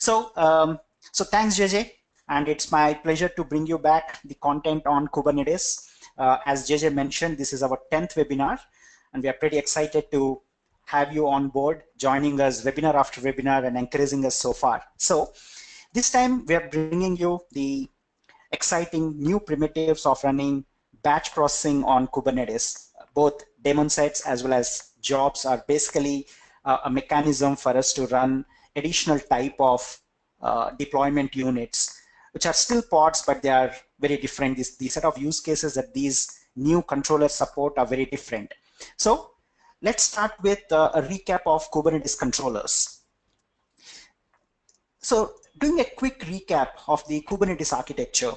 So thanks, JJ. And it's my pleasure to bring you back the content on Kubernetes. As JJ mentioned, this is our 10th webinar, and we are pretty excited to have you on board, joining us webinar after webinar and encouraging us so far. So this time we are bringing you the exciting new primitives of running batch processing on Kubernetes. Both Daemon Sets as well as jobs are basically a mechanism for us to run additional type of deployment units, which are still pods, but they are very different. The set of use cases that these new controllers support are very different. So let's start with a recap of Kubernetes controllers. So doing a quick recap of the Kubernetes architecture.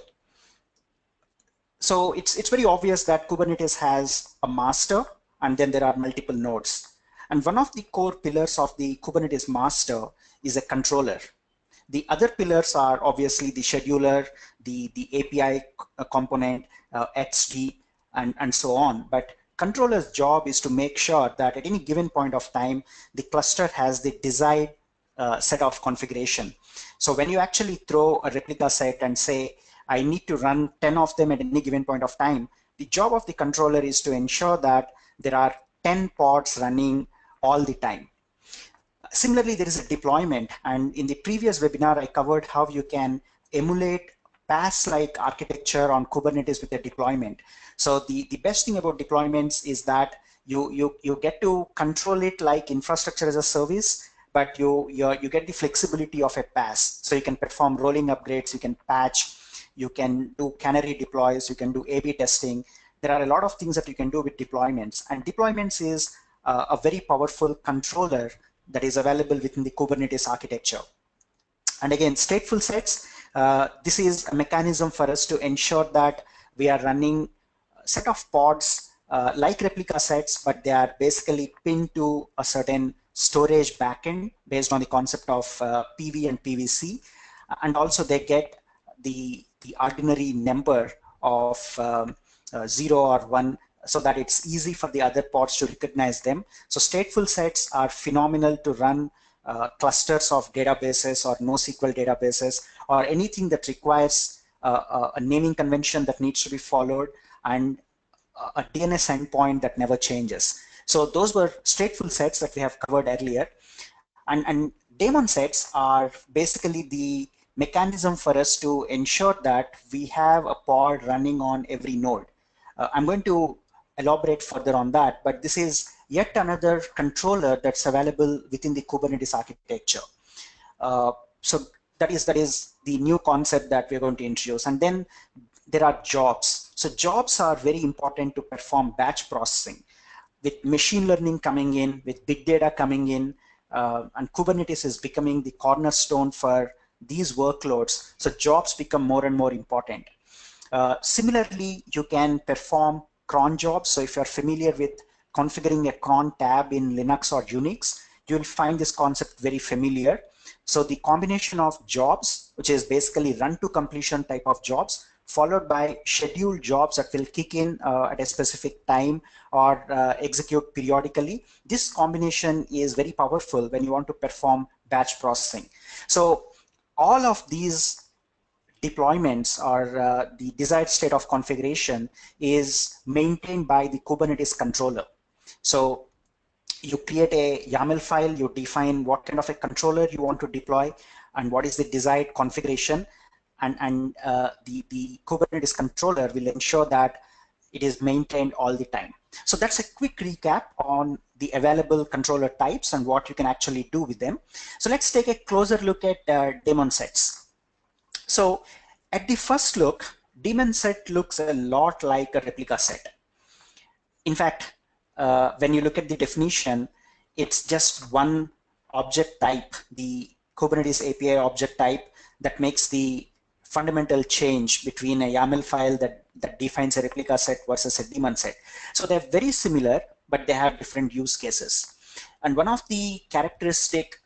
So it's very obvious that Kubernetes has a master, and then there are multiple nodes. And one of the core pillars of the Kubernetes master is a controller. The other pillars are obviously the scheduler, the API component, XD, and so on. But controller's job is to make sure that at any given point of time, the cluster has the desired set of configuration. So when you actually throw a replica set and say, I need to run 10 of them at any given point of time, the job of the controller is to ensure that there are 10 pods running all the time. Similarly, there is a deployment, and in the previous webinar, I covered how you can emulate PaaS-like architecture on Kubernetes with a deployment. So the best thing about deployments is that you get to control it like infrastructure as a service, but you get the flexibility of a PaaS. So you can perform rolling upgrades, you can patch, you can do canary deploys, you can do A/B testing. There are a lot of things that you can do with deployments, and deployments is a very powerful controller that is available within the Kubernetes architecture. And again, stateful sets, this is a mechanism for us to ensure that we are running a set of pods like replica sets, but they are basically pinned to a certain storage backend based on the concept of PV and PVC. And also they get the ordinary number of 0 or 1, so that it's easy for the other pods to recognize them. So stateful sets are phenomenal to run clusters of databases or NoSQL databases, or anything that requires a naming convention that needs to be followed and a DNS endpoint that never changes. So those were stateful sets that we have covered earlier. And Daemon sets are basically the mechanism for us to ensure that we have a pod running on every node. I'm going to elaborate further on that, but this is yet another controller that's available within the Kubernetes architecture. So that is the new concept that we're going to introduce. And then there are jobs. So jobs are very important to perform batch processing. With machine learning coming in, with big data coming in, and Kubernetes is becoming the cornerstone for these workloads, so jobs become more and more important. Similarly, you can perform cron jobs. So if you're familiar with configuring a cron tab in Linux or Unix, you'll find this concept very familiar. So the combination of jobs, which is basically run to completion type of jobs, followed by scheduled jobs that will kick in at a specific time or execute periodically. This combination is very powerful when you want to perform batch processing. So all of these deployments or the desired state of configuration is maintained by the Kubernetes controller. So you create a YAML file, you define what kind of a controller you want to deploy and what is the desired configuration, and the Kubernetes controller will ensure that it is maintained all the time. So that's a quick recap on the available controller types and what you can actually do with them. So let's take a closer look at Daemon Sets. So at the first look, Daemon Set looks a lot like a replica set. In fact, when you look at the definition, it's just one object type, the Kubernetes API object type, that makes the fundamental change between a YAML file that defines a replica set versus a Daemon set. So they're very similar, but they have different use cases. And one of the characteristic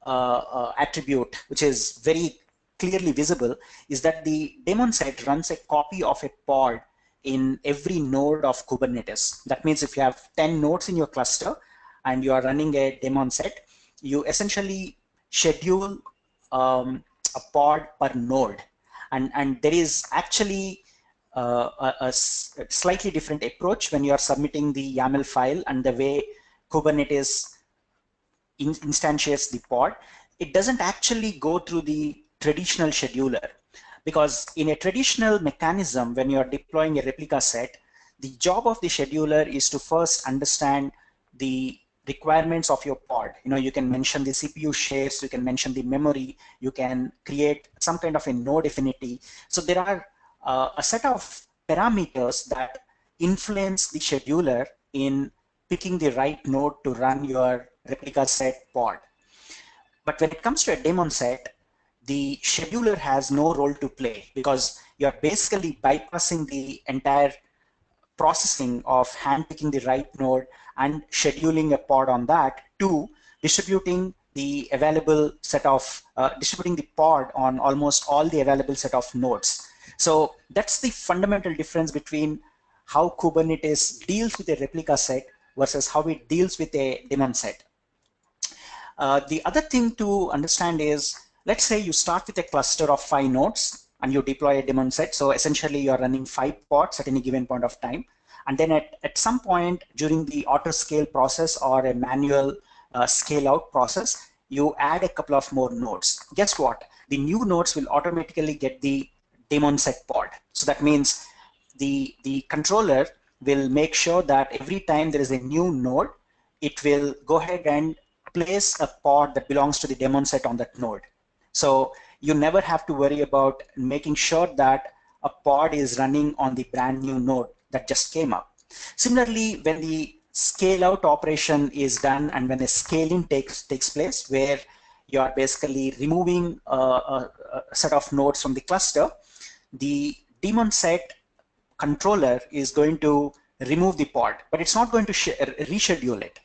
attribute, which is very clearly visible, is that the Daemon set runs a copy of a pod in every node of Kubernetes. That means if you have 10 nodes in your cluster and you are running a Daemon set, you essentially schedule a pod per node, and there is actually a slightly different approach when you are submitting the YAML file and the way Kubernetes instantiates the pod. It doesn't actually go through the traditional scheduler, because in a traditional mechanism, when you are deploying a replica set, the job of the scheduler is to first understand the requirements of your pod. You can mention the CPU shares, you can mention the memory, you can create some kind of a node affinity. So there are a set of parameters that influence the scheduler in picking the right node to run your replica set pod. But when it comes to a daemon set, the scheduler has no role to play, because you're basically bypassing the entire processing of handpicking the right node and scheduling a pod on that to distributing the available set of distributing the pod on almost all the available set of nodes. So that's the fundamental difference between how Kubernetes deals with a replica set versus how it deals with a daemon set. The other thing to understand is, let's say you start with a cluster of 5 nodes and you deploy a daemon set. So essentially you're running 5 pods at any given point of time. And then at some point during the auto scale process or a manual scale out process, you add a couple of more nodes. Guess what? The new nodes will automatically get the daemon set pod. So that means the controller will make sure that every time there is a new node, it will go ahead and place a pod that belongs to the daemon set on that node. So you never have to worry about making sure that a pod is running on the brand new node that just came up. Similarly, when the scale out operation is done and when the scaling takes place, where you are basically removing a set of nodes from the cluster, the daemon set controller is going to remove the pod, but it's not going to reschedule it.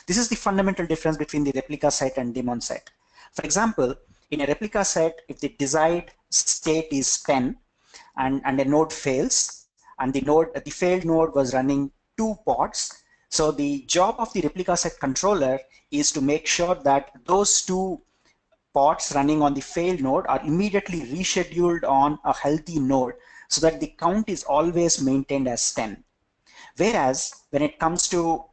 This is the fundamental difference between the replica set and daemon set. For example, in a replica set, if the desired state is 10 and a node fails, and the failed node was running 2 pods, so the job of the replica set controller is to make sure that those 2 pods running on the failed node are immediately rescheduled on a healthy node, so that the count is always maintained as 10. Whereas when it comes to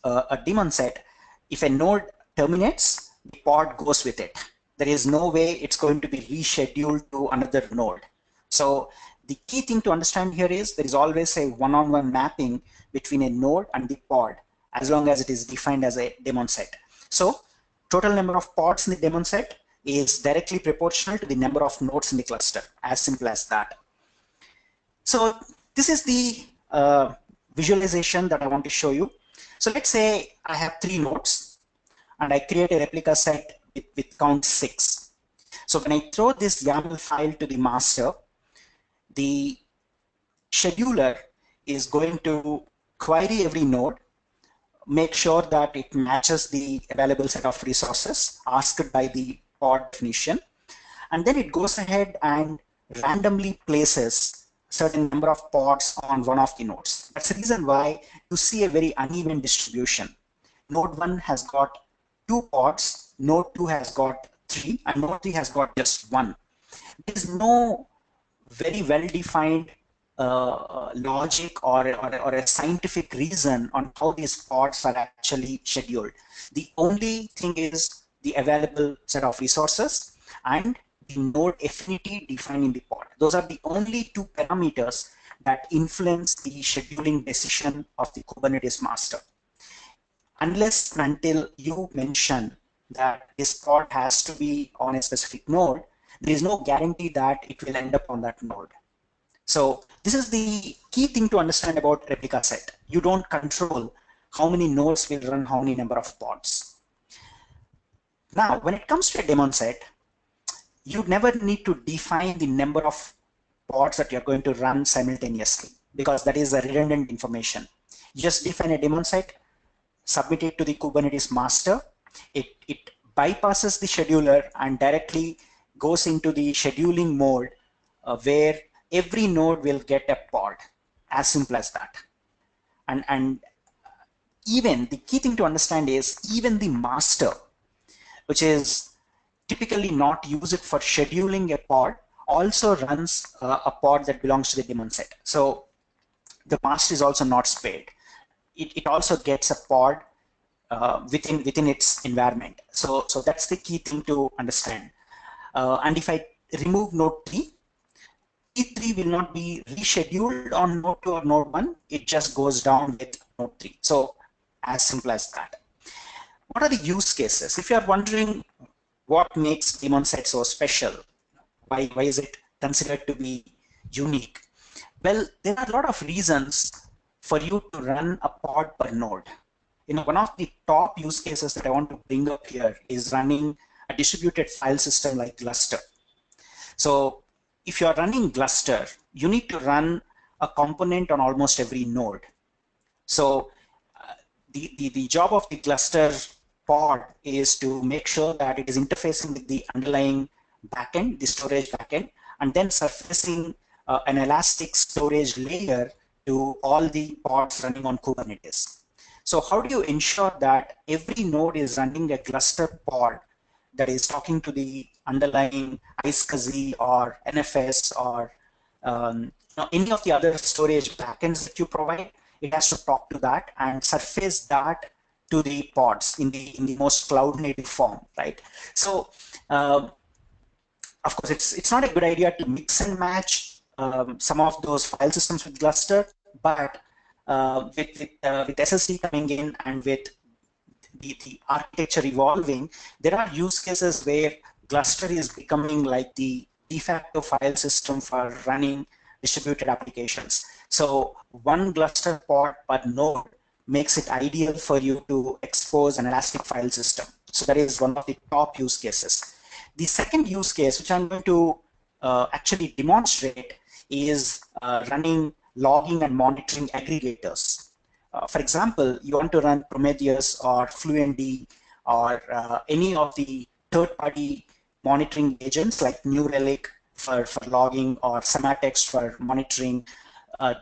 a daemon set, if a node terminates, the pod goes with it. There is no way it's going to be rescheduled to another node. So the key thing to understand here is there is always a one-on-one mapping between a node and the pod, as long as it is defined as a daemon set. So total number of pods in the daemon set is directly proportional to the number of nodes in the cluster, as simple as that. So this is the visualization that I want to show you. So let's say I have 3 nodes and I create a replica set with count 6. So when I throw this YAML file to the master, the scheduler is going to query every node, make sure that it matches the available set of resources asked by the pod definition, and then it goes ahead and randomly places certain number of pods on one of the nodes. That's the reason why you see a very uneven distribution. Node 1 has got 2 pods, node 2 has got 3, and node 3 has got just 1. There is no very well-defined logic or a scientific reason on how these pods are actually scheduled. The only thing is the available set of resources and the node affinity defined in the pod. Those are the only 2 parameters that influence the scheduling decision of the Kubernetes master. Unless and until you mention that this pod has to be on a specific node, there is no guarantee that it will end up on that node. So this is the key thing to understand about replica set. You don't control how many nodes will run how many number of pods. Now, when it comes to a daemon set, you never need to define the number of pods that you're going to run simultaneously, because that is a redundant information. You just define a daemon set, submit it to the Kubernetes master. It bypasses the scheduler and directly goes into the scheduling mode where every node will get a pod, as simple as that. And even the key thing to understand is even the master, which is typically not use it for scheduling a pod also runs a pod that belongs to the daemon set. So the master is also not spared. It also gets a pod within its environment. So that's the key thing to understand. And if I remove node 3, T3 will not be rescheduled on node 2 or node 1. It just goes down with node 3. So as simple as that. What are the use cases? If you are wondering what makes Daemon Set so special, why is it considered to be unique? Well, there are a lot of reasons for you to run a pod per node. One of the top use cases that I want to bring up here is running a distributed file system like Gluster. So if you are running Gluster, you need to run a component on almost every node. So the job of the Gluster pod is to make sure that it is interfacing with the underlying backend, the storage backend, and then surfacing an elastic storage layer to all the pods running on Kubernetes. So how do you ensure that every node is running a Gluster pod that is talking to the underlying iSCSI or NFS or any of the other storage backends that you provide? It has to talk to that and surface that to the pods in the most cloud native form, right? So of course, it's not a good idea to mix and match some of those file systems with Gluster, but with SSD coming in and with the architecture evolving, there are use cases where Gluster is becoming like the de facto file system for running distributed applications. So one Gluster pod per node makes it ideal for you to expose an elastic file system. So that is one of the top use cases. The second use case, which I'm going to actually demonstrate, is running logging and monitoring aggregators. For example, you want to run Prometheus or Fluentd or any of the third-party monitoring agents like New Relic for logging or Sematext for monitoring.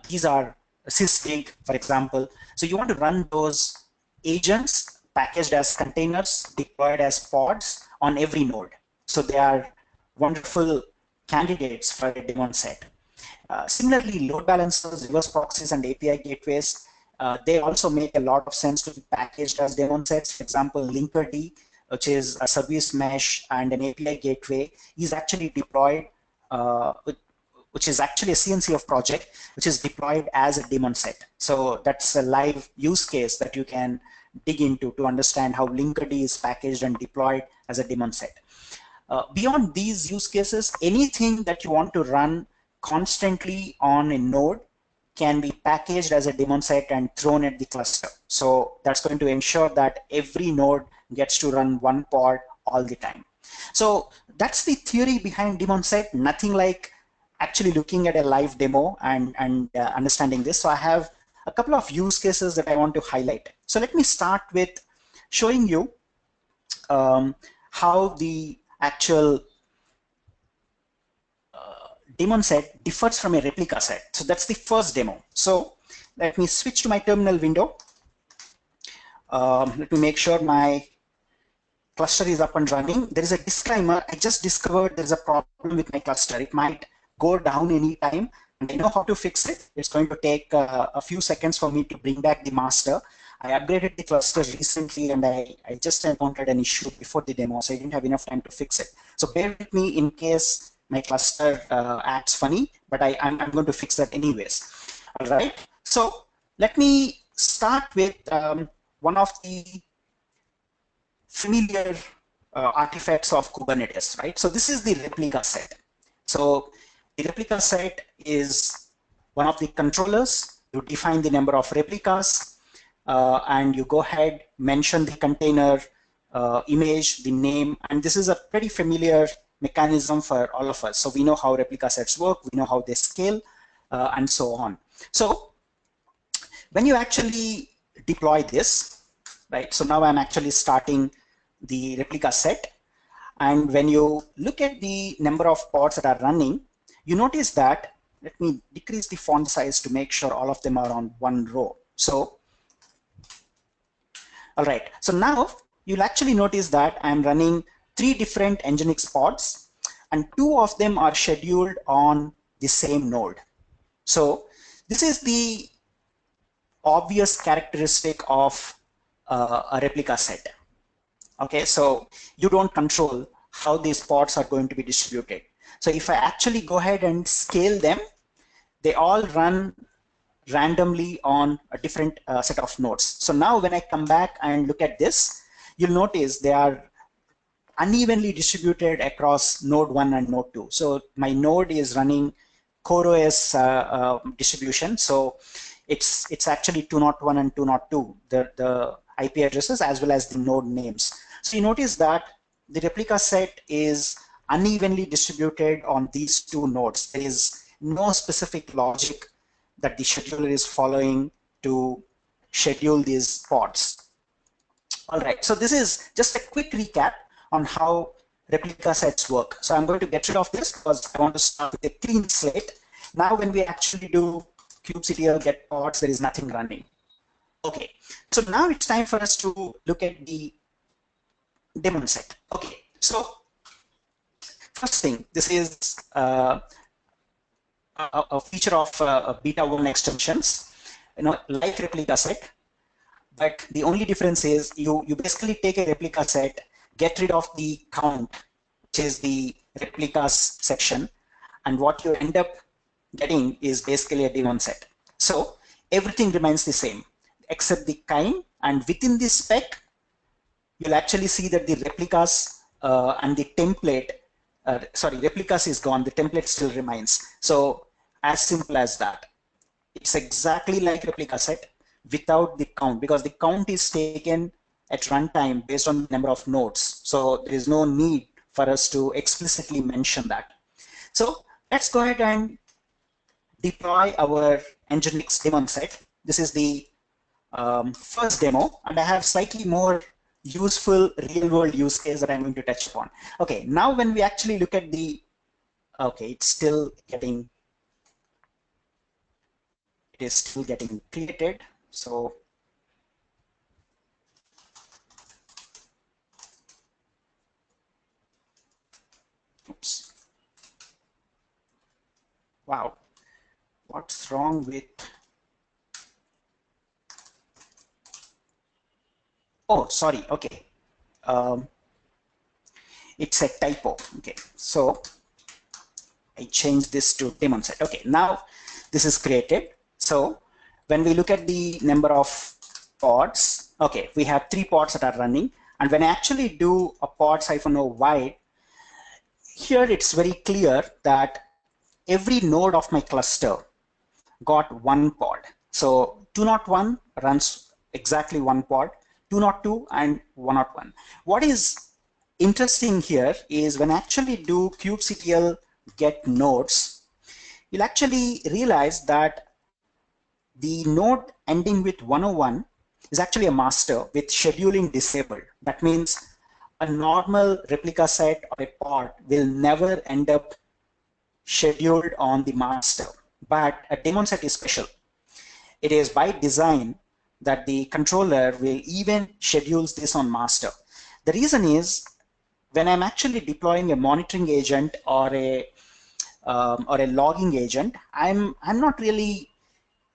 These are Sysdig, for example. So you want to run those agents packaged as containers, deployed as pods on every node. So they are wonderful candidates for a Daemon set. Similarly, load balancers, reverse proxies, and API gateways, they also make a lot of sense to be packaged as Daemon sets. For example, Linkerd, which is a service mesh and an API gateway, is actually deployed, which is actually a CNCF project, which is deployed as a Daemon set. So that's a live use case that you can dig into to understand how Linkerd is packaged and deployed as a Daemon set. Beyond these use cases, anything that you want to run constantly on a node can be packaged as a Daemon set and thrown at the cluster. So that's going to ensure that every node gets to run one pod all the time. So that's the theory behind Daemon set, nothing like actually looking at a live demo and understanding this. So I have a couple of use cases that I want to highlight. So let me start with showing you how the actual Daemon set differs from a replica set. So that's the first demo. So let me switch to my terminal window. Let me make sure my cluster is up and running. There is a disclaimer. I just discovered there's a problem with my cluster. It might go down anytime, and I know how to fix it. It's going to take a few seconds for me to bring back the master. I upgraded the cluster recently, and I just encountered an issue before the demo, so I didn't have enough time to fix it. So bear with me in case my cluster acts funny, but I'm going to fix that anyways. All right. So let me start with one of the familiar artifacts of Kubernetes, right? So this is the replica set. So the replica set is one of the controllers. You define the number of replicas, and you go ahead, mention the container image, the name, and this is a pretty familiar mechanism for all of us. So we know how replica sets work, we know how they scale, and so on. So when you actually deploy this, right? So now I'm actually starting the replica set. And when you look at the number of pods that are running, you notice that, let me decrease the font size to make sure all of them are on one row. So, all right. So now you'll actually notice that I'm running three different Nginx pods, and two of them are scheduled on the same node. So this is the obvious characteristic of a replica set. Okay, so you don't control how these pods are going to be distributed. So if I actually go ahead and scale them, they all run randomly on a different set of nodes. So now when I come back and look at this, you'll notice they are unevenly distributed across node 1 and node 2. So my node is running CoreOS distribution. So it's actually 201 and 202, the IP addresses as well as the node names. So you notice that the replica set is unevenly distributed on these two nodes. There is no specific logic that the scheduler is following to schedule these pods. All right, so this is just a quick recap on how replica sets work. So I'm going to get rid of this because I want to start with a clean slate. Now when we actually do kubectl get pods, there is nothing running. Okay, so now it's time for us to look at the daemon set. Okay, so first thing, this is a feature of beta 1 extensions, like replica set, but the only difference is you basically take a replica set, get rid of the count, which is the replicas section, and what you end up getting is basically a daemon set. So everything remains the same except the kind, and within this spec, you'll actually see that the replicas and the template, replicas is gone, the template still remains. So as simple as that. It's exactly like replica set without the count, because the count is taken at runtime based on the number of nodes. So there is no need for us to explicitly mention that. So let's go ahead and deploy our Nginx daemon set. This is the first demo, and I have slightly more useful real-world use case that I'm going to touch upon. Okay, now when we actually look at the, okay, it is still getting created. So oops. Wow, what's wrong with, oh, sorry, okay. It's a typo. Okay, so I changed this to daemon set. Okay, now this is created. So when we look at the number of pods, okay, we have 3 pods that are running. And when I actually do a pods-o wide, here it's very clear that every node of my cluster got 1 pod. So 201 runs exactly 1 pod, 202 and 101. What is interesting here is when I actually do kubectl get nodes, you'll actually realize that the node ending with 101 is actually a master with scheduling disabled. That means a normal replica set or a pod will never end up scheduled on the master, but a daemon set is special. It is by design that the controller will even schedules this on master. The reason is when I'm actually deploying a monitoring agent or a logging agent, I'm not really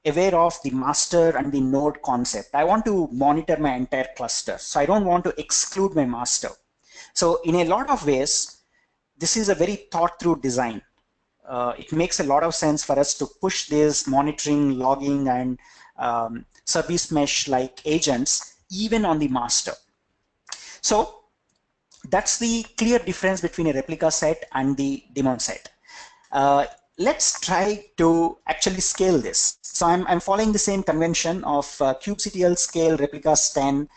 aware of the master and the node concept. I want to monitor my entire cluster, so I don't want to exclude my master. So in a lot of ways, this is a very thought through design. It makes a lot of sense for us to push this monitoring, logging, and service mesh like agents even on the master. So that's the clear difference between a replica set and the daemon set. Let's try to actually scale this. So I'm following the same convention of kubectl scale replicas 10.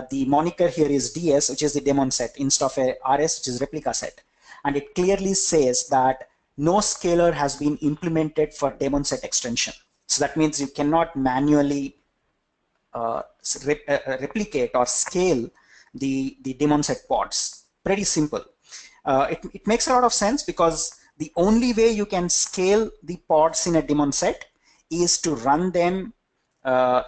The moniker here is DS, which is the daemon set, instead of a RS, which is replica set. And it clearly says that no scaler has been implemented for daemon set extension. So that means you cannot manually replicate or scale the daemon set pods. Pretty simple. It makes a lot of sense because the only way you can scale the pods in a daemon set is to run them,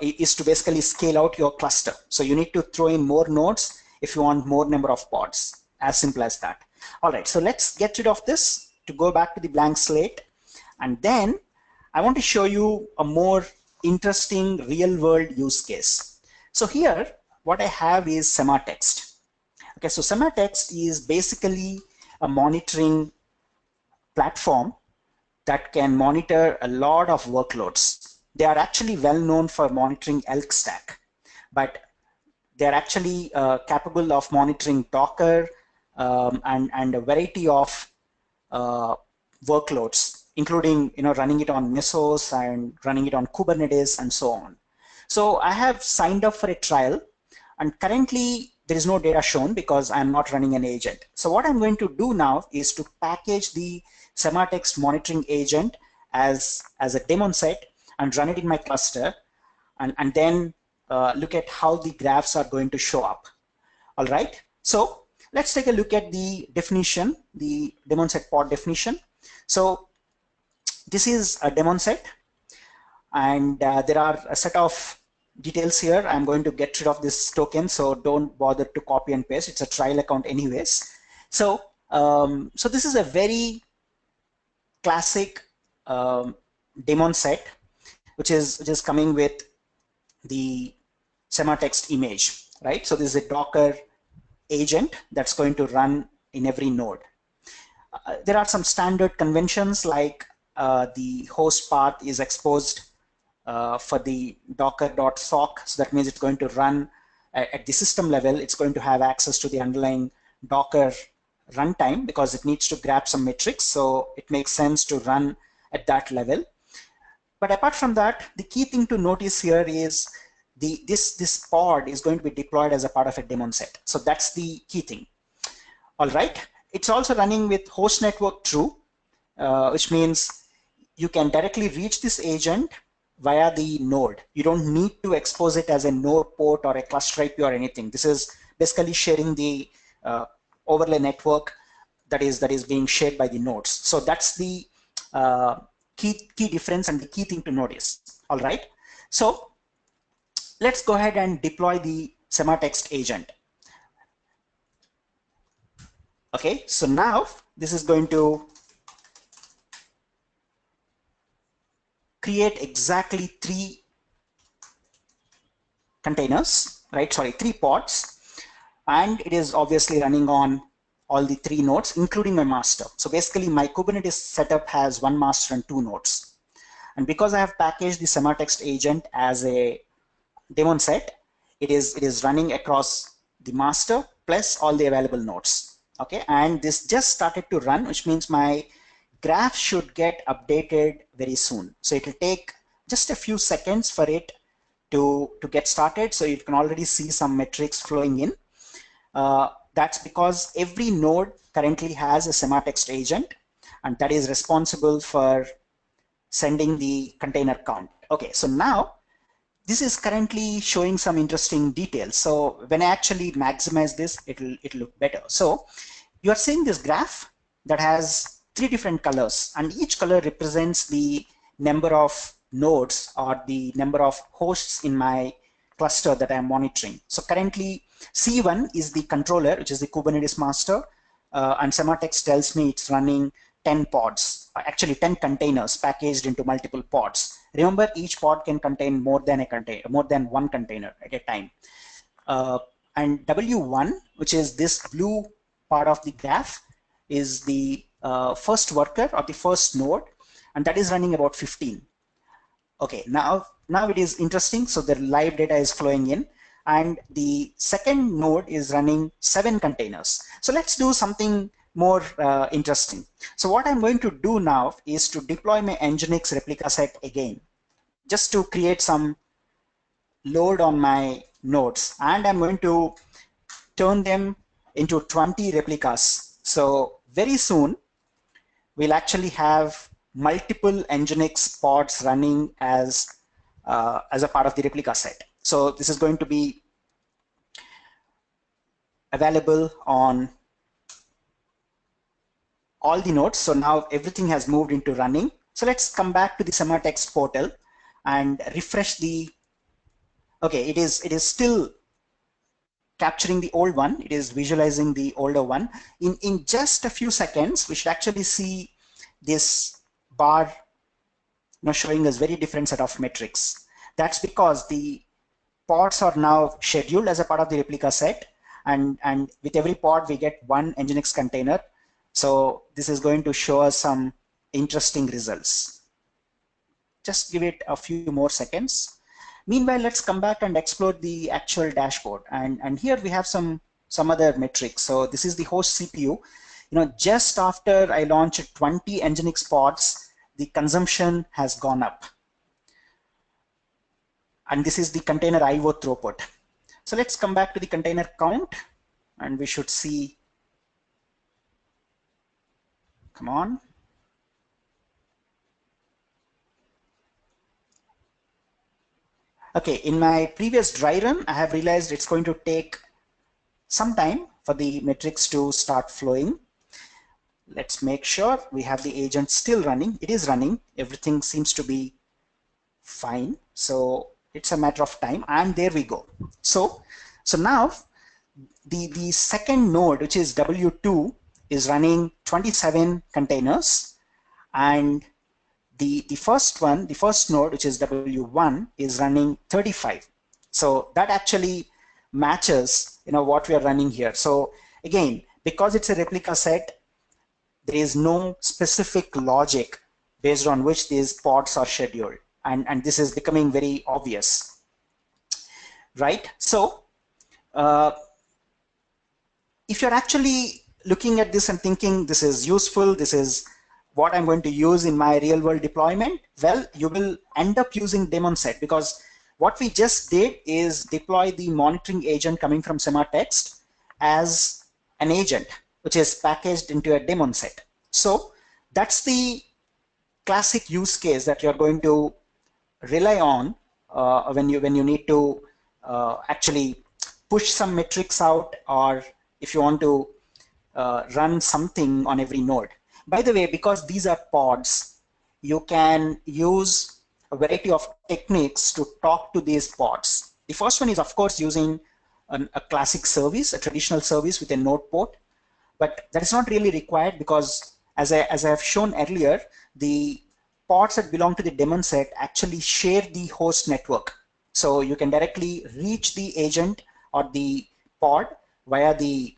is to basically scale out your cluster. So you need to throw in more nodes if you want more number of pods. as simple as that. All right, so let's get rid of this to go back to the blank slate. And then I want to show you a more interesting real world use case. So here, what I have is sematext. Okay, so sematext is basically a monitoring platform that can monitor a lot of workloads. They are actually well known for monitoring Elk Stack, but they're actually capable of monitoring Docker and a variety of workloads, including running it on Mesos and running it on Kubernetes and so on. So I have signed up for a trial, and currently there is no data shown because I'm not running an agent. So what I'm going to do now is to package the sematext monitoring agent as a daemon set and run it in my cluster, and then look at how the graphs are going to show up. All right, so let's take a look at the definition, the daemon set pod definition. So this is a daemon set, and there are a set of details here. I'm going to get rid of this token, so don't bother to copy and paste. It's a trial account anyways. So so this is a very classic daemon set, which is coming with the sematext image, right? So this is a Docker agent that's going to run in every node. There are some standard conventions like the host path is exposed for the docker.sock, so that means it's going to run at the system level. It's going to have access to the underlying Docker runtime because it needs to grab some metrics, so it makes sense to run at that level. But apart from that, the key thing to notice here is this pod is going to be deployed as a part of a daemon set. So that's the key thing. All right, it's also running with host network true, which means you can directly reach this agent via the node. You don't need to expose it as a node port or a cluster IP or anything. This is basically sharing the overlay network that is being shared by the nodes. So that's the key difference and the key thing to notice. All right, so let's go ahead and deploy the sematext agent. Okay, so now this is going to create exactly 3 containers, right? Sorry, 3 pods, and it is obviously running on all the 3 nodes, including my master. So basically, my Kubernetes setup has 1 master and 2 nodes. And because I have packaged the sematext agent as a daemon set, it is running across the master plus all the available nodes. Okay, and this just started to run, which means my graph should get updated very soon. So it will take just a few seconds for it to get started. So you can already see some metrics flowing in. That's because every node currently has a sematext agent, and that is responsible for sending the container count. Okay, so now this is currently showing some interesting details. So when I actually maximize this, it'll look better. So you are seeing this graph that has 3 different colors, and each color represents the number of nodes or the number of hosts in my cluster that I'm monitoring. So currently C1 is the controller, which is the Kubernetes master, and sematext tells me it's running 10 pods, actually 10 containers packaged into multiple pods. Remember, each pod can contain more than one container at a time. And W1, which is this blue part of the graph, is the first worker or the first node, and that is running about 15. Okay, now it is interesting. So the live data is flowing in, and the second node is running 7 containers. So let's do something more interesting. So what I'm going to do now is to deploy my Nginx replica set again, just to create some load on my nodes, and I'm going to turn them into 20 replicas. So very soon we'll actually have multiple Nginx pods running as a part of the replica set. So this is going to be available on all the nodes. So now everything has moved into running. So let's come back to the sematext portal and refresh the, okay, it is still capturing the old one. It is visualizing the older one. In just a few seconds, we should actually see this bar showing us very different set of metrics. That's because the pods are now scheduled as a part of the replica set, and with every pod we get one Nginx container. So this is going to show us some interesting results. Just give it a few more seconds. Meanwhile, let's come back and explore the actual dashboard. And here we have some other metrics. So this is the host CPU. Just after I launched 20 Nginx pods, the consumption has gone up. And this is the container IO throughput. So let's come back to the container count, and we should see, come on. Okay, in my previous dry run, I have realized it's going to take some time for the metrics to start flowing. Let's make sure we have the agent still running. It is running. Everything seems to be fine. So it's a matter of time, and there we go. So now the second node, which is W2, is running 27 containers, and the first node, which is W1, is running 35. So that actually matches what we are running here. So again, because it's a replica set, there is no specific logic based on which these pods are scheduled, and this is becoming very obvious, right? So if you're actually looking at this and thinking this is useful, this is what I'm going to use in my real world deployment, well, you will end up using Daemon Set, because what we just did is deploy the monitoring agent coming from Sematext as an agent, which is packaged into a Daemon Set. So that's the classic use case that you're going to rely on when you need to actually push some metrics out, or if you want to run something on every node. By the way, because these are pods, you can use a variety of techniques to talk to these pods. The first one is, of course, using a classic service, a traditional service with a node port, but that is not really required, because as I have shown earlier, the pods that belong to the Daemon set actually share the host network. So you can directly reach the agent or the pod via the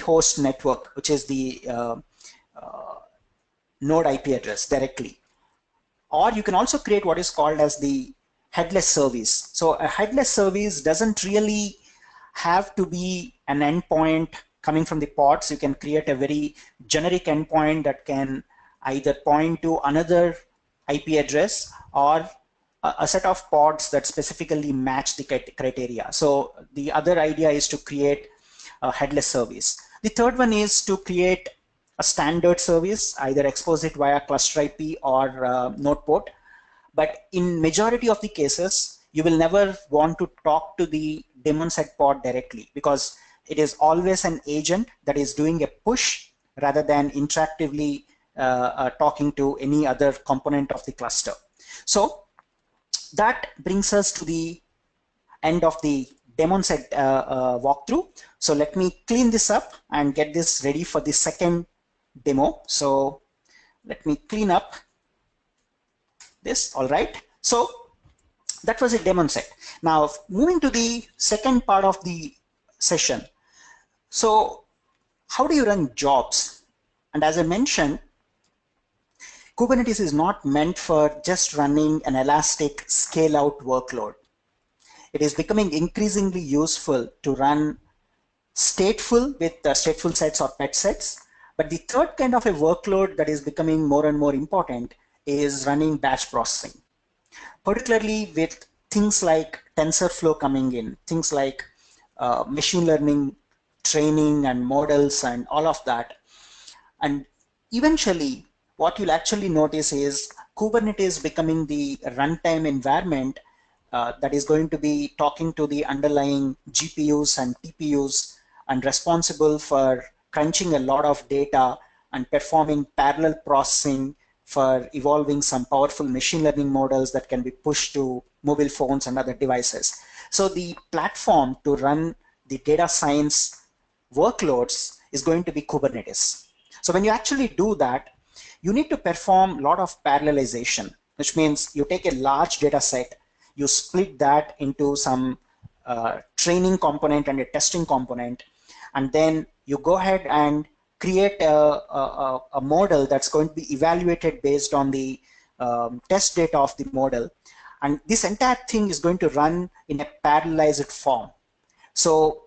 host network, which is the node IP address directly. Or you can also create what is called as the headless service. So a headless service doesn't really have to be an endpoint coming from the pods. You can create a very generic endpoint that can either point to another IP address or a set of pods that specifically match the criteria. So the other idea is to create a headless service. The third one is to create a standard service, either expose it via cluster IP or node port. But in majority of the cases, you will never want to talk to the Daemon set pod directly, because it is always an agent that is doing a push rather than interactively talking to any other component of the cluster. So that brings us to the end of the Daemon set walkthrough. So let me clean this up and get this ready for the second demo. So let me clean up this. All right. So that was a Daemon set. Now moving to the second part of the session. So how do you run jobs? And as I mentioned, Kubernetes is not meant for just running an elastic scale out workload. It is becoming increasingly useful to run stateful with stateful sets or pet sets. But the third kind of a workload that is becoming more and more important is running batch processing, particularly with things like TensorFlow coming in, things like machine learning training and models and all of that. And eventually, what you'll actually notice is Kubernetes becoming the runtime environment that is going to be talking to the underlying GPUs and TPUs and responsible for crunching a lot of data and performing parallel processing for evolving some powerful machine learning models that can be pushed to mobile phones and other devices. So the platform to run the data science workloads is going to be Kubernetes. So when you actually do that, you need to perform a lot of parallelization, which means you take a large data set, you split that into some training component and a testing component, and then you go ahead and create a model that's going to be evaluated based on the test data of the model. And this entire thing is going to run in a parallelized form. So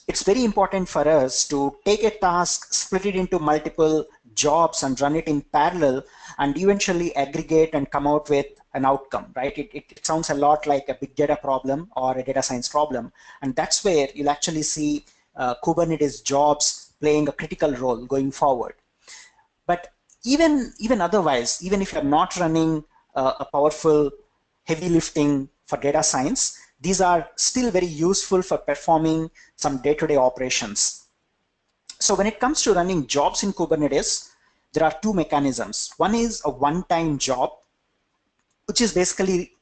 it's very important for us to take a task, split it into multiple jobs and run it in parallel, and eventually aggregate and come out with an outcome, right? It sounds a lot like a big data problem or a data science problem. And that's where you'll actually see Kubernetes jobs playing a critical role going forward. But even otherwise, even if you're not running a powerful heavy lifting for data science, these are still very useful for performing some day-to-day operations. So when it comes to running jobs in Kubernetes, there are two mechanisms. One is a one-time job, which is basically,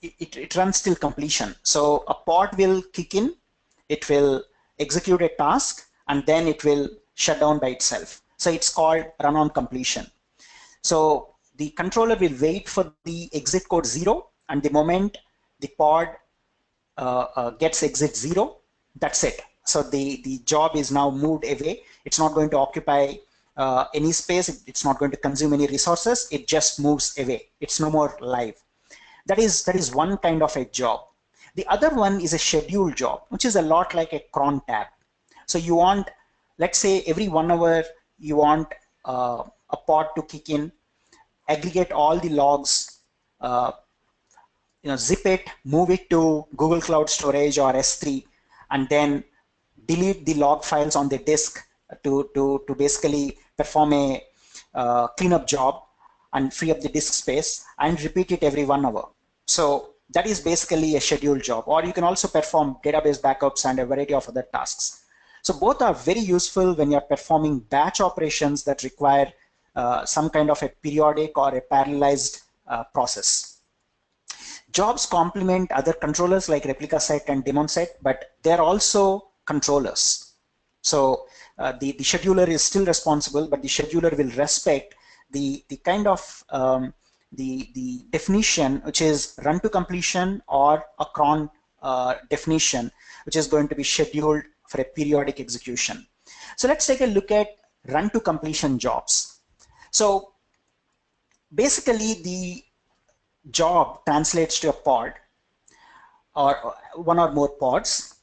it runs till completion. So a pod will kick in, it will execute a task, and then it will shut down by itself. So it's called run on completion. So the controller will wait for the exit code 0, and the moment the pod gets exit 0, that's it. So the job is now moved away. It's not going to occupy any space. It's not going to consume any resources. It just moves away. It's no more live. That is one kind of a job. The other one is a scheduled job, which is a lot like a cron tab. So you want, let's say every 1 hour, you want a pod to kick in, aggregate all the logs, zip it, move it to Google Cloud Storage or S3, and then delete the log files on the disk to basically perform a cleanup job and free up the disk space, and repeat it every 1 hour. So that is basically a scheduled job. Or you can also perform database backups and a variety of other tasks. So both are very useful when you're performing batch operations that require some kind of a periodic or a parallelized process. Jobs complement other controllers like Replica Set and Daemon Set, but they're also controllers. So the scheduler is still responsible, but the scheduler will respect the kind of the definition, which is run to completion, or a cron definition, which is going to be scheduled for a periodic execution. So let's take a look at run to completion jobs. So basically the job translates to a pod or one or more pods,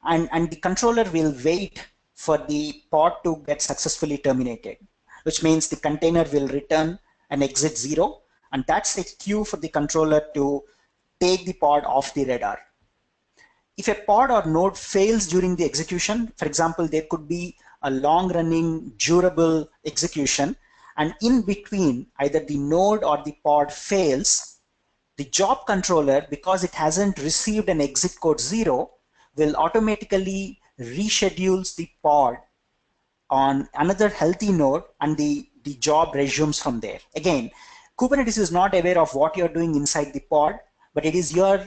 and the controller will wait for the pod to get successfully terminated, which means the container will return an exit 0, and that's a cue for the controller to take the pod off the radar. If a pod or node fails during the execution, for example, there could be a long-running durable execution, and in between either the node or the pod fails, the job controller, because it hasn't received an exit code 0, will automatically reschedules the pod on another healthy node, and the job resumes from there. Again, Kubernetes is not aware of what you're doing inside the pod, but it is your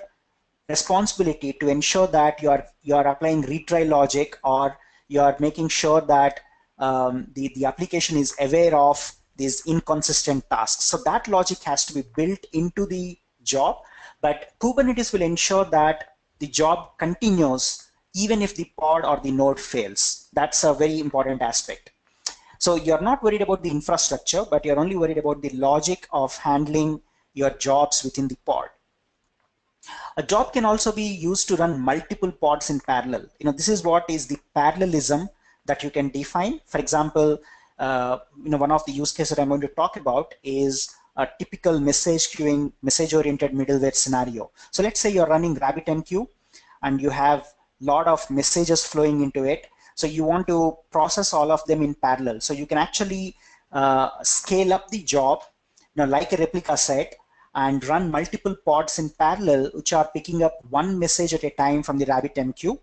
responsibility to ensure that you're applying retry logic, or you're making sure that the application is aware of these inconsistent tasks. So that logic has to be built into the job, but Kubernetes will ensure that the job continues even if the pod or the node fails. That's a very important aspect. So you're not worried about the infrastructure, but you're only worried about the logic of handling your jobs within the pod. A job can also be used to run multiple pods in parallel. This is what is the parallelism that you can define. For example, one of the use cases I'm going to talk about is a typical message queuing, message-oriented middleware scenario. So let's say you're running RabbitMQ and you have a lot of messages flowing into it. So you want to process all of them in parallel. So you can actually scale up the job, like a replica set, and run multiple pods in parallel, which are picking up one message at a time from the RabbitMQ.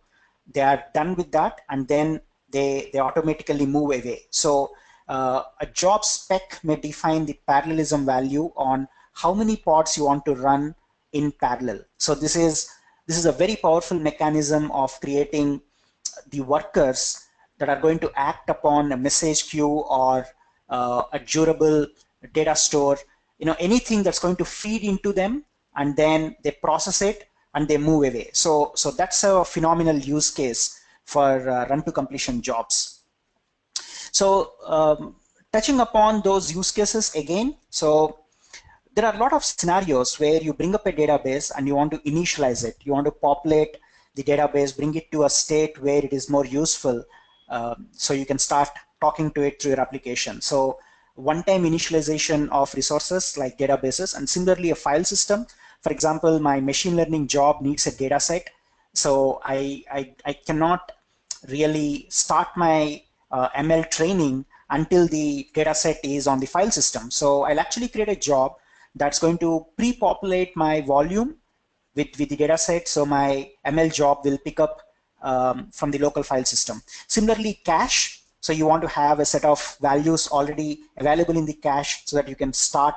They are done with that, and then they automatically move away. So a job spec may define the parallelism value on how many pods you want to run in parallel. So this is This is a very powerful mechanism of creating the workers that are going to act upon a message queue or a durable data store, anything that's going to feed into them, and then they process it and they move away. So that's a phenomenal use case for run to completion jobs. So touching upon those use cases again, so there are a lot of scenarios where you bring up a database and you want to initialize it. You want to populate the database, bring it to a state where it is more useful, so you can start talking to it through your application. So one-time initialization of resources like databases, and similarly a file system. For example, my machine learning job needs a data set. So I cannot really start my ML training until the data set is on the file system. So I'll actually create a job that's going to pre-populate my volume with the data set. So my ML job will pick up from the local file system. Similarly, cache. So you want to have a set of values already available in the cache so that you can start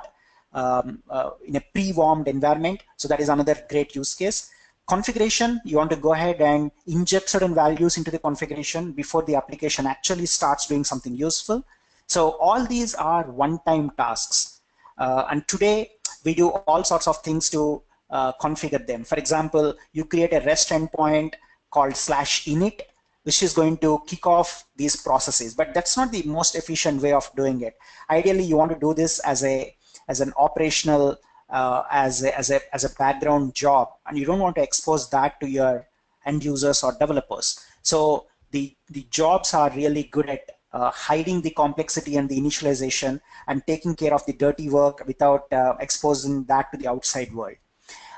in a pre-warmed environment. So that is another great use case. Configuration, you want to go ahead and inject certain values into the configuration before the application actually starts doing something useful. So all these are one-time tasks. And today we do all sorts of things to configure them. For example, you create a REST endpoint called /init, which is going to kick off these processes. But that's not the most efficient way of doing it. Ideally, you want to do this as an operational, as a background job, and you don't want to expose that to your end users or developers. So the jobs are really good at hiding the complexity and the initialization and taking care of the dirty work without exposing that to the outside world.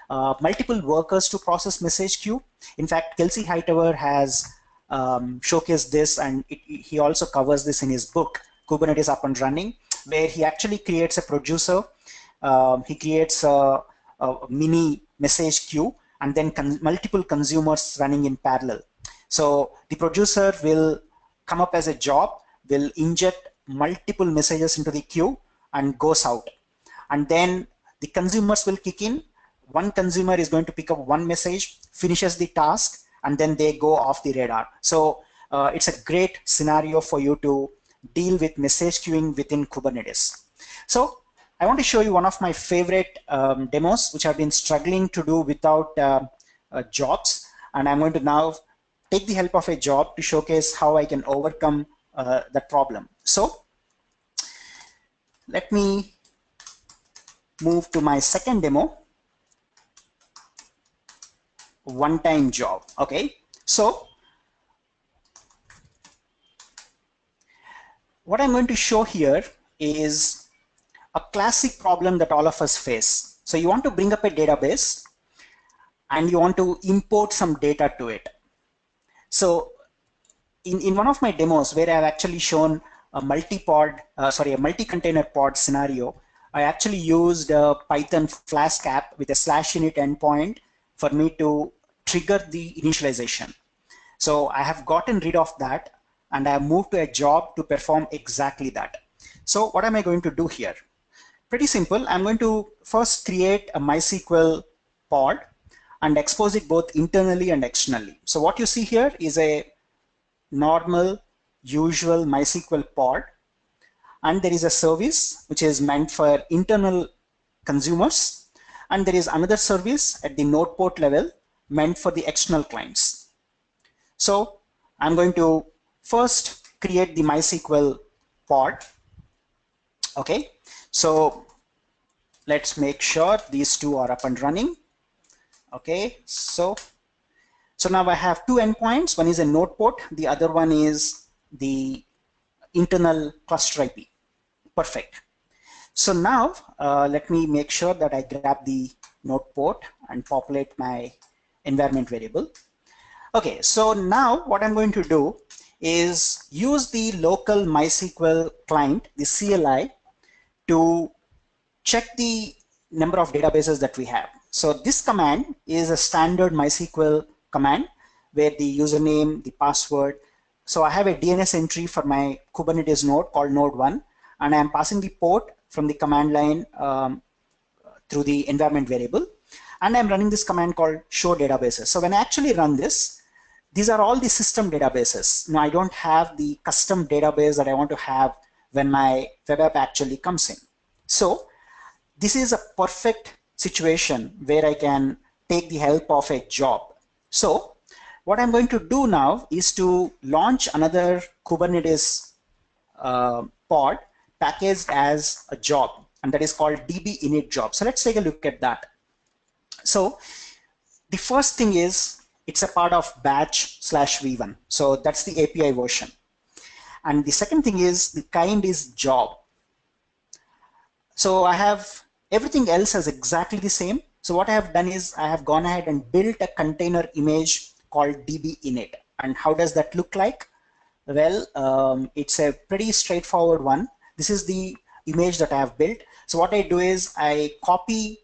Multiple workers to process message queue. In fact, Kelsey Hightower has showcased this, and he also covers this in his book, Kubernetes Up and Running, where he actually creates a producer. He creates a mini message queue and then multiple consumers running in parallel. So the producer will come up as a job, will inject multiple messages into the queue and goes out. And then the consumers will kick in. One consumer is going to pick up one message, finishes the task, and then they go off the radar. So it's a great scenario for you to deal with message queuing within Kubernetes. So I want to show you one of my favorite demos, which I've been struggling to do without jobs. And I'm going to now take the help of a job to showcase how I can overcome that problem. So let me move to my second demo, one-time job. Okay, so what I'm going to show here is a classic problem that all of us face. So you want to bring up a database and you want to import some data to it. So in one of my demos where I've actually shown a multi-container pod scenario, I actually used a Python Flask app with a /init endpoint for me to trigger the initialization. So I have gotten rid of that and I have moved to a job to perform exactly that. So what am I going to do here? Pretty simple. I'm going to first create a MySQL pod and expose it both internally and externally. So what you see here is a normal, usual MySQL pod, and there is a service which is meant for internal consumers, and there is another service at the node port level meant for the external clients. So I'm going to first create the MySQL pod. Okay, so let's make sure these two are up and running. Okay, so now I have two endpoints. One is a node port, the other one is the internal cluster IP. Perfect. So now let me make sure that I grab the node port and populate my environment variable. Okay, so now what I'm going to do is use the local MySQL client, the CLI, to check the number of databases that we have. So this command is a standard MySQL command where the username, the password. So I have a DNS entry for my Kubernetes node called node1, and I am passing the port from the command line through the environment variable. and I'm running this command called show databases. So when I actually run this, these are all the system databases. Now I don't have the custom database that I want to have when my web app actually comes in. So this is a perfect situation where I can take the help of a job. So what I'm going to do now is to launch another Kubernetes pod packaged as a job, and that is called DB init job. So let's take a look at that. So the first thing is it's a part of batch/v1. So that's the API version. And the second thing is the kind is job. So I have everything else as exactly the same. So what I have done is I have gone ahead and built a container image called DB init. And how does that look like? Well, it's a pretty straightforward one. This is the image that I have built. So what I do is I copy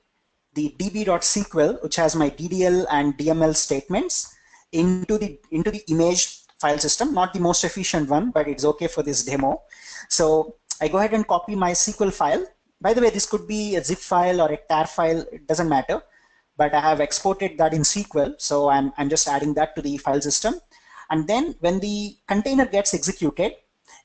the db.sql, which has my DDL and DML statements, into the image file system. Not the most efficient one, but it's okay for this demo. So I go ahead and copy my SQL file. By the way, this could be a zip file or a tar file, it doesn't matter. But I have exported that in SQL, so I'm just adding that to the file system. And then when the container gets executed,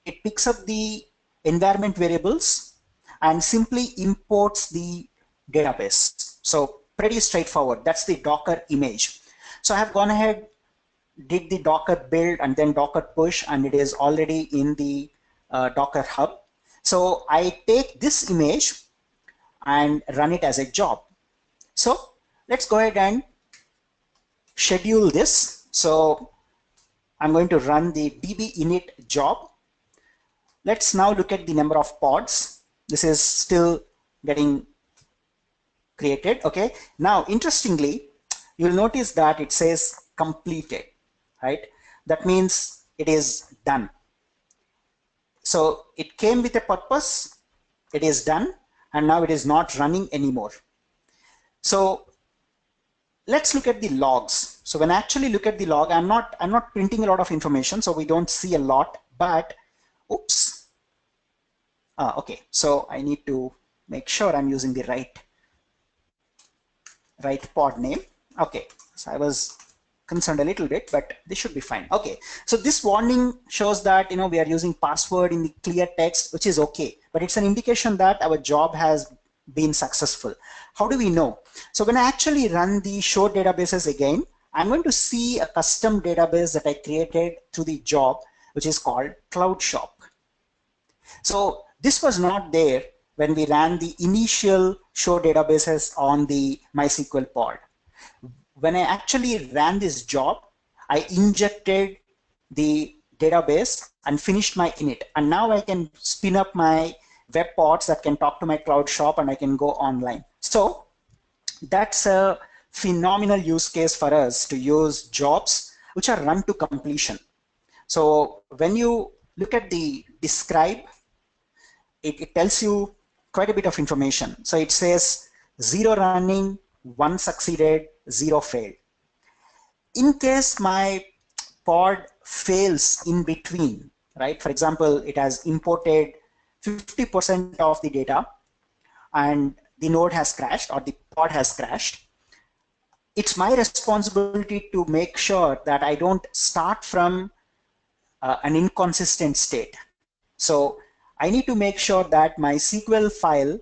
it picks up the environment variables and simply imports the database. So pretty straightforward. That's the Docker image. So I have gone ahead, did the Docker build and then Docker push, and it is already in the Docker hub. So I take this image and run it as a job. So let's go ahead and schedule this. So I'm going to run the DB init job. Let's now look at the number of pods. This is still getting created. Okay. Now, interestingly, you'll notice that it says completed, right? That means it is done. So it came with a purpose, it is done, and now it is not running anymore. So let's look at the logs. So when I actually look at the log, I'm not printing a lot of information, so we don't see a lot, but oops. Okay, so I need to make sure I'm using the right pod name. Okay, so I was concerned a little bit, but this should be fine. Okay, so this warning shows that we are using password in the clear text, which is okay, but it's an indication that our job has been successful. How do we know? So when I actually run the show databases again, I'm going to see a custom database that I created through the job, which is called Cloud Shop. So this was not there when we ran the initial show databases on the MySQL pod. When I actually ran this job, I injected the database and finished my init. And now I can spin up my web pods that can talk to my Cloud Shop and I can go online. So that's a phenomenal use case for us to use jobs which are run to completion. So when you look at the describe, it tells you quite a bit of information. So it says 0 running, 1 succeeded, 0 failed. In case my pod fails in between, right? For example, it has imported 50% of the data and the node has crashed or the pod has crashed. It's my responsibility to make sure that I don't start from an inconsistent state. So I need to make sure that my SQL file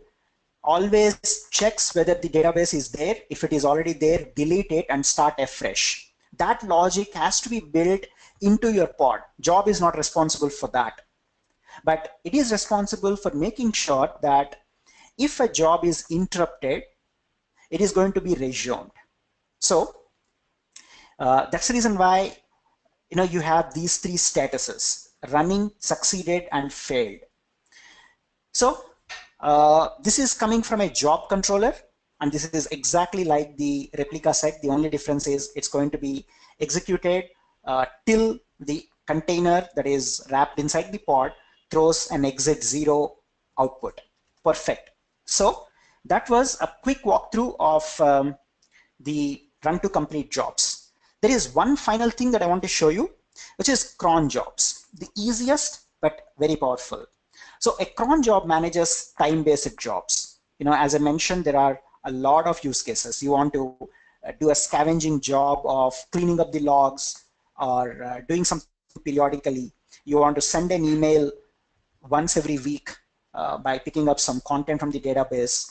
always checks whether the database is there. If it is already there, delete it and start afresh. That logic has to be built into your pod. Job is not responsible for that. But it is responsible for making sure that if a job is interrupted, it is going to be resumed. So that's the reason why you have these 3 statuses: running, succeeded, and failed. So this is coming from a job controller, and this is exactly like the replica set. The only difference is it's going to be executed till the container that is wrapped inside the pod throws an exit 0 output. Perfect. So that was a quick walkthrough of the run to complete jobs. There is one final thing that I want to show you, which is cron jobs, the easiest but very powerful. So a cron job manages time-based jobs. As I mentioned, there are a lot of use cases. You want to do a scavenging job of cleaning up the logs or doing something periodically. You want to send an email once every week by picking up some content from the database.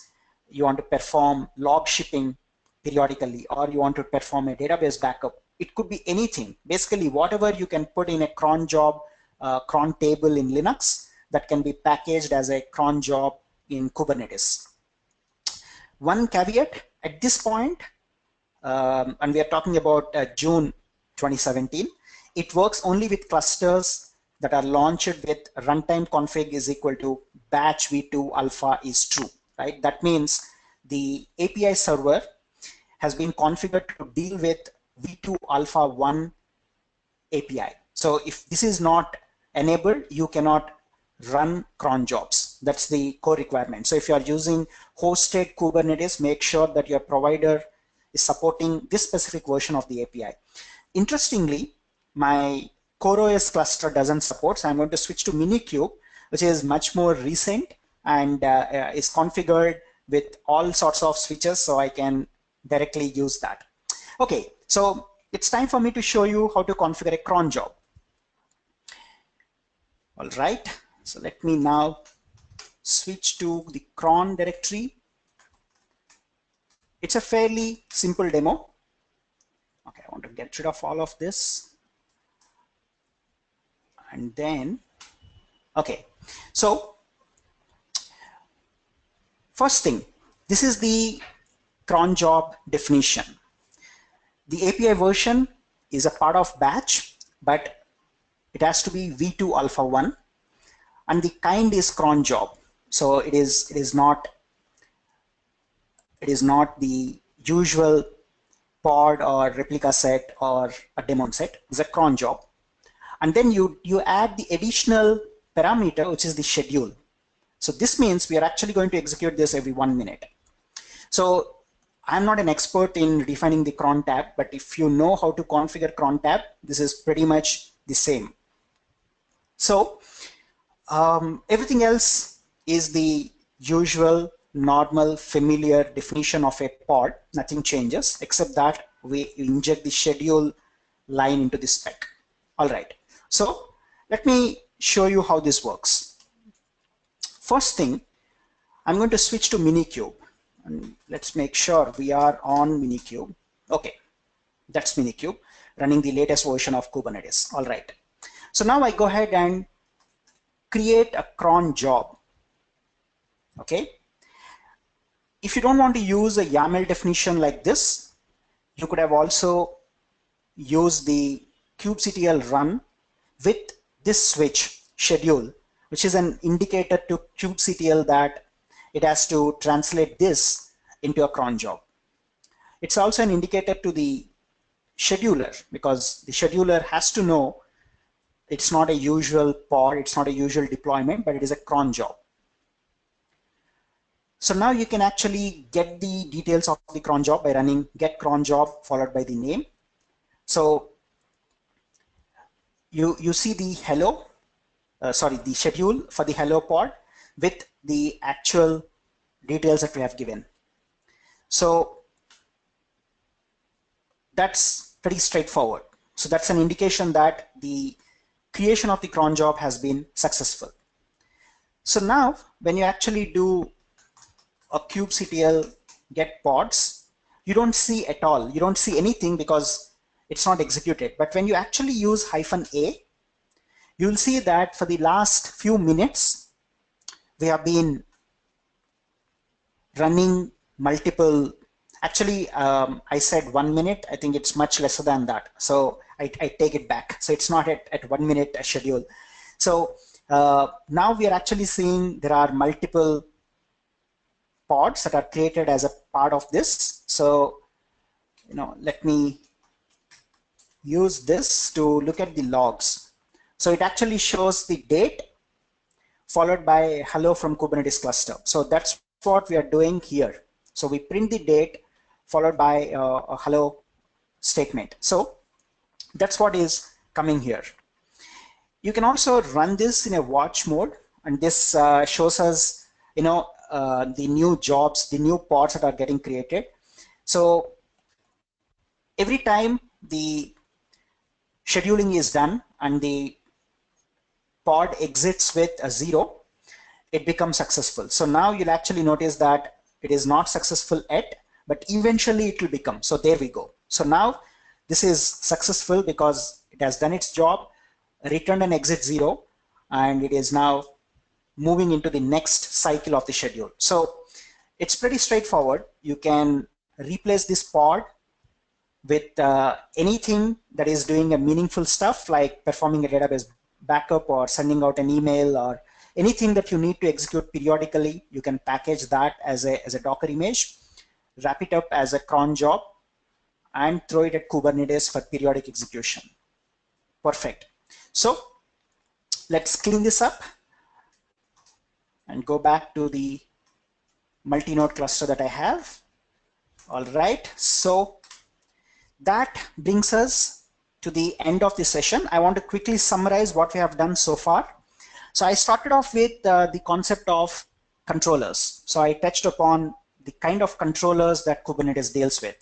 You want to perform log shipping periodically, or you want to perform a database backup. It could be anything. Basically, whatever you can put in a cron job, cron table in Linux, that can be packaged as a cron job in Kubernetes. One caveat at this point, and we are talking about June 2017, it works only with clusters that are launched with runtime config is equal to batch v2 alpha is true, right? That means the API server has been configured to deal with v2 alpha 1 API. So if this is not enabled, you cannot run cron jobs. That's the core requirement. So if you are using hosted Kubernetes, make sure that your provider is supporting this specific version of the API. Interestingly, my CoreOS cluster doesn't support, so I'm going to switch to Minikube, which is much more recent and is configured with all sorts of switches, so I can directly use that. Okay, so it's time for me to show you how to configure a cron job. All right, so let me now switch to the cron directory. It's a fairly simple demo. Okay, I want to get rid of all of this. And then, okay, so first thing, this is the cron job definition. The API version is a part of batch, but it has to be v2 alpha 1, and the kind is cron job. So it is not the usual pod or replica set or a daemon set. It's a cron job. And then you add the additional parameter, which is the schedule. So this means we are actually going to execute this every 1 minute. So I'm not an expert in defining the cron tab, but if you know how to configure cron tab, this is pretty much the same. So everything else is the usual, normal, familiar definition of a pod. Nothing changes, except that we inject the schedule line into the spec. All right. So let me show you how this works. First thing, I'm going to switch to Minikube. And let's make sure we are on Minikube. Okay, that's Minikube, running the latest version of Kubernetes. All right. So now I go ahead and create a cron job. Okay. If you don't want to use a YAML definition like this, you could have also used the kubectl run with this switch schedule, which is an indicator to kubectl that it has to translate this into a cron job. It's also an indicator to the scheduler, because the scheduler has to know it's not a usual pod, it's not a usual deployment, but it is a cron job. So now you can actually get the details of the cron job by running get cron job followed by the name. So you see the hello, the schedule for the hello pod with the actual details that we have given. So that's pretty straightforward. So that's an indication that the creation of the cron job has been successful. So now when you actually do a kubectl get pods, you don't see at all. You don't see anything because it's not executed. But when you actually use -a, you'll see that for the last few minutes, we have been running multiple. Actually, I said 1 minute. I think it's much lesser than that. So I take it back. So it's not at 1 minute schedule. So now we are actually seeing there are multiple pods that are created as a part of this. So, let me use this to look at the logs. So it actually shows the date followed by hello from Kubernetes cluster. So that's what we are doing here. So we print the date followed by a hello statement. So that's what is coming here. You can also run this in a watch mode, and this shows us, the new jobs, the new pods that are getting created. So every time the scheduling is done and the pod exits with a 0, it becomes successful. So now you'll actually notice that it is not successful yet, but eventually it will become. So there we go. So now this is successful because it has done its job, returned an exit 0, and it is now moving into the next cycle of the schedule. So it's pretty straightforward. You can replace this pod with anything that is doing a meaningful stuff, like performing a database backup or sending out an email or anything that you need to execute periodically. You can package that as a Docker image, wrap it up as a cron job, and throw it at Kubernetes for periodic execution. Perfect. So let's clean this up and go back to the multi-node cluster that I have. All right, so that brings us to the end of the session. I want to quickly summarize what we have done so far. So I started off with the concept of controllers. So I touched upon the kind of controllers that Kubernetes deals with.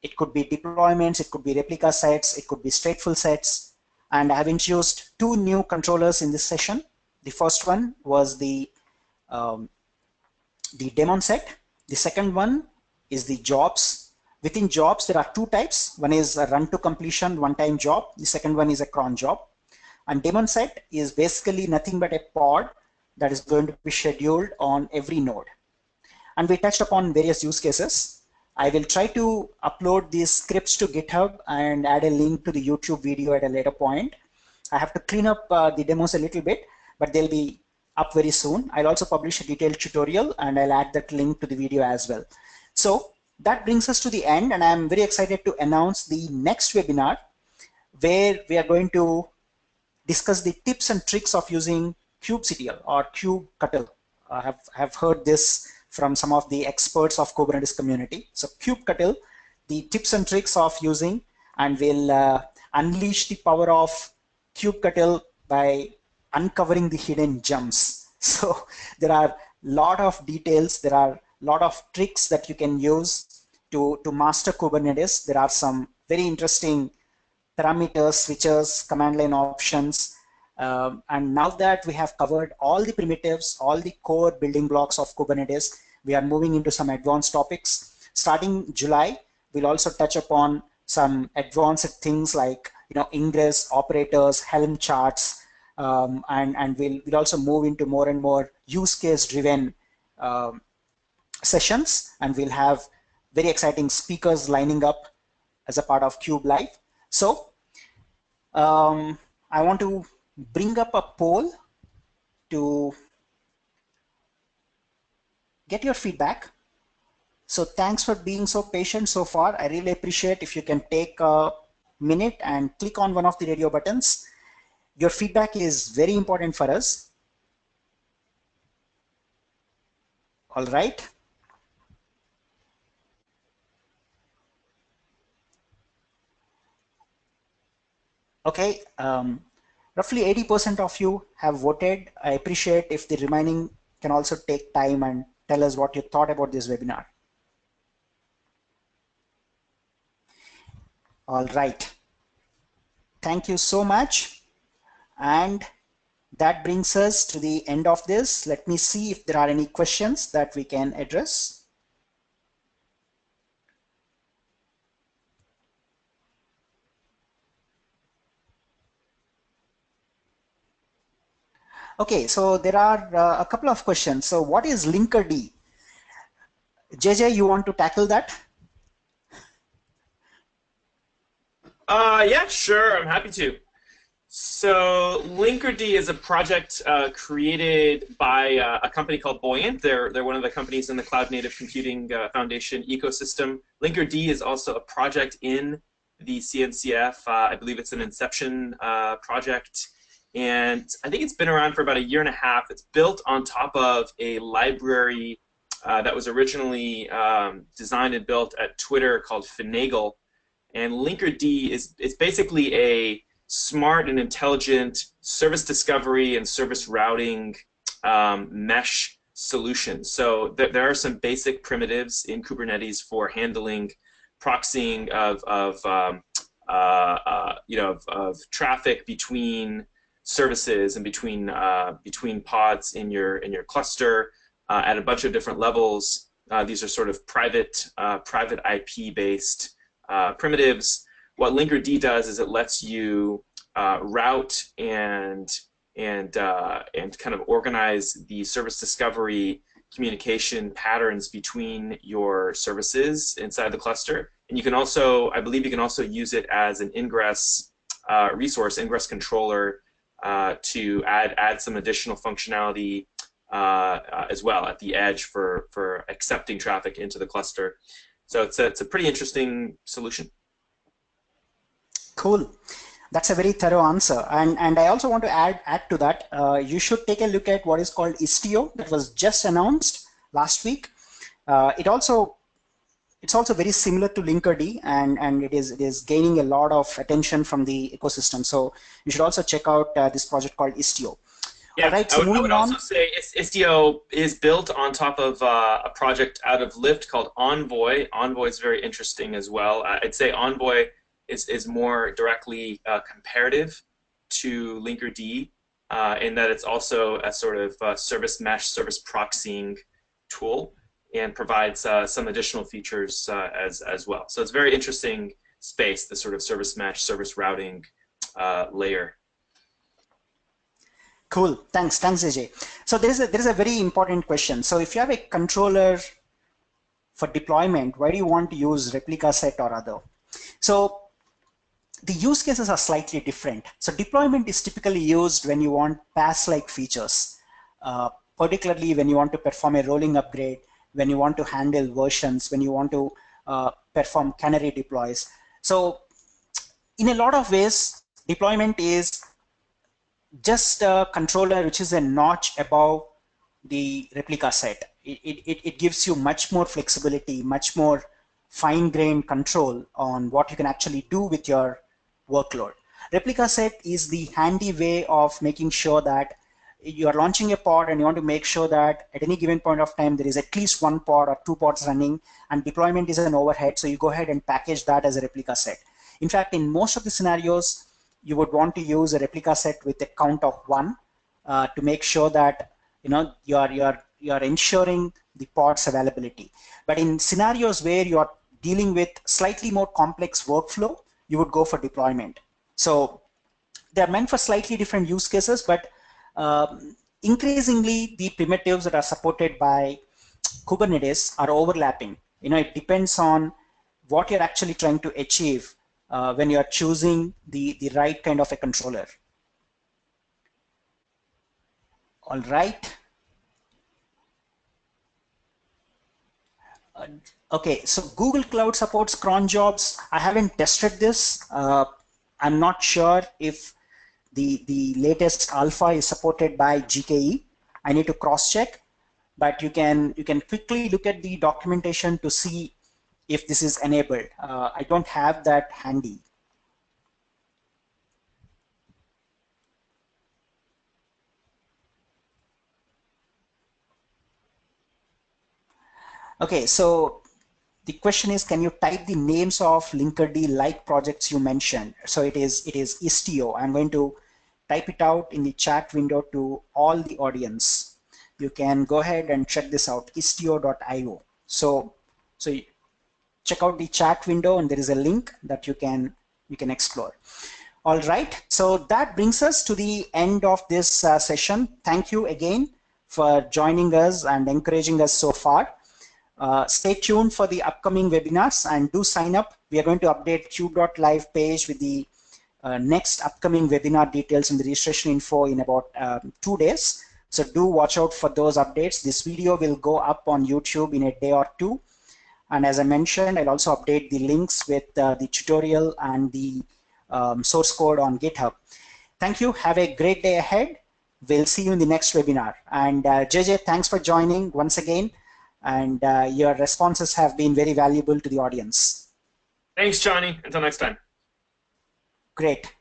It could be deployments, it could be replica sets, it could be stateful sets. And I have introduced 2 new controllers in this session. The first one was the daemon set. The second one is the jobs. Within jobs, there are 2 types. One is a run to completion OneTime job. The second one is a cron job. And daemon set is basically nothing but a pod that is going to be scheduled on every node. And we touched upon various use cases. I will try to upload these scripts to GitHub and add a link to the YouTube video at a later point. I have to clean up the demos a little bit, but they'll be up very soon. I'll also publish a detailed tutorial and I'll add that link to the video as well. So that brings us to the end, and I'm very excited to announce the next webinar where we are going to discuss the tips and tricks of using kubectl or kubectl. I have heard this from some of the experts of Kubernetes community. So kubectl, the tips and tricks of using, and we'll unleash the power of kubectl by uncovering the hidden gems. So there are a lot of details, there are a lot of tricks that you can use to master Kubernetes. There are some very interesting parameters, switches, command line options. And now that we have covered all the primitives, all the core building blocks of Kubernetes, we are moving into some advanced topics. Starting July, we'll also touch upon some advanced things like ingress, operators, Helm charts, and we'll also move into more and more use case driven sessions, and we'll have very exciting speakers lining up as a part of Cube Live. So I want to bring up a poll to get your feedback. So thanks for being so patient so far. I really appreciate if you can take a minute and click on one of the radio buttons. Your feedback is very important for us. All right. Okay, roughly 80% of you have voted. I appreciate if the remaining can also take time and tell us what you thought about this webinar. All right. Thank you so much. And that brings us to the end of this. Let me see if there are any questions that we can address. Okay, so there are a couple of questions. So what is Linkerd? JJ, you want to tackle that? Yeah, sure, I'm happy to. So Linkerd is a project created by a company called Buoyant. They're one of the companies in the Cloud Native Computing Foundation ecosystem. Linkerd is also a project in the CNCF. I believe it's an Inception project. And I think it's been around for about a year and a half. It's built on top of a library that was originally designed and built at Twitter called Finagle. And Linkerd is basically a smart and intelligent service discovery and service routing mesh solution. So there are some basic primitives in Kubernetes for handling proxying of traffic between services and between pods in your cluster at a bunch of different levels. These are sort of private IP based primitives. What Linkerd does is it lets you route and kind of organize the service discovery communication patterns between your services inside the cluster. And you can also, I believe you can also use it as an ingress resource, ingress controller, to add some additional functionality as well at the edge for accepting traffic into the cluster. So it's a pretty interesting solution. Cool. That's a very thorough answer. And I also want to add to that, you should take a look at what is called Istio that was just announced last week. It's also very similar to Linkerd, and it is gaining a lot of attention from the ecosystem. So you should also check out this project called Istio. Yeah, right, so I would also say Istio is built on top of a project out of Lyft called Envoy. Envoy is very interesting as well. I'd say Envoy is more directly comparative to Linkerd in that it's also a sort of service mesh, service proxying tool, and provides some additional features as well. So it's a very interesting space, the sort of service mesh, service routing layer. Cool. Thanks, AJ. So there is a very important question. So if you have a controller for deployment, why do you want to use Replica Set or other? So the use cases are slightly different. So deployment is typically used when you want PaaS-like features, particularly when you want to perform a rolling upgrade, when you want to handle versions, when you want to perform canary deploys. So in a lot of ways, deployment is just a controller which is a notch above the Replica Set. It gives you much more flexibility, much more fine-grained control on what you can actually do with your workload. Replica Set is the handy way of making sure that you are launching a pod and you want to make sure that at any given point of time there is at least one pod or two pods running, and deployment is an overhead, so you go ahead and package that as a Replica Set. In fact, in most of the scenarios, you would want to use a Replica Set with a count of 1 to make sure that you're ensuring the pod's availability. But in scenarios where you are dealing with slightly more complex workflow, you would go for deployment. So they're meant for slightly different use cases, but increasingly the primitives that are supported by Kubernetes are overlapping. It depends on what you're actually trying to achieve when you're choosing the right kind of a controller. All right. Okay, so Google Cloud supports cron jobs. I haven't tested this. I'm not sure if the latest alpha is supported by GKE. I need to cross-check, but you can quickly look at the documentation to see if this is enabled. I don't have that handy. Okay, so the question is, can you type the names of Linkerd-like projects you mentioned? So it is Istio. I'm going to type it out in the chat window to all the audience. You can go ahead and check this out, istio.io. So you check out the chat window, and there is a link that you can explore. All right, so that brings us to the end of this session. Thank you again for joining us and encouraging us so far. Stay tuned for the upcoming webinars and do sign up. We are going to update cube.live page with the next upcoming webinar details and the registration info in about 2 days. So do watch out for those updates. This video will go up on YouTube in a day or two. And as I mentioned, I'll also update the links with the tutorial and the source code on GitHub. Thank you. Have a great day ahead. We'll see you in the next webinar. And JJ, thanks for joining once again. And your responses have been very valuable to the audience. Thanks, Johnny. Until next time. Great.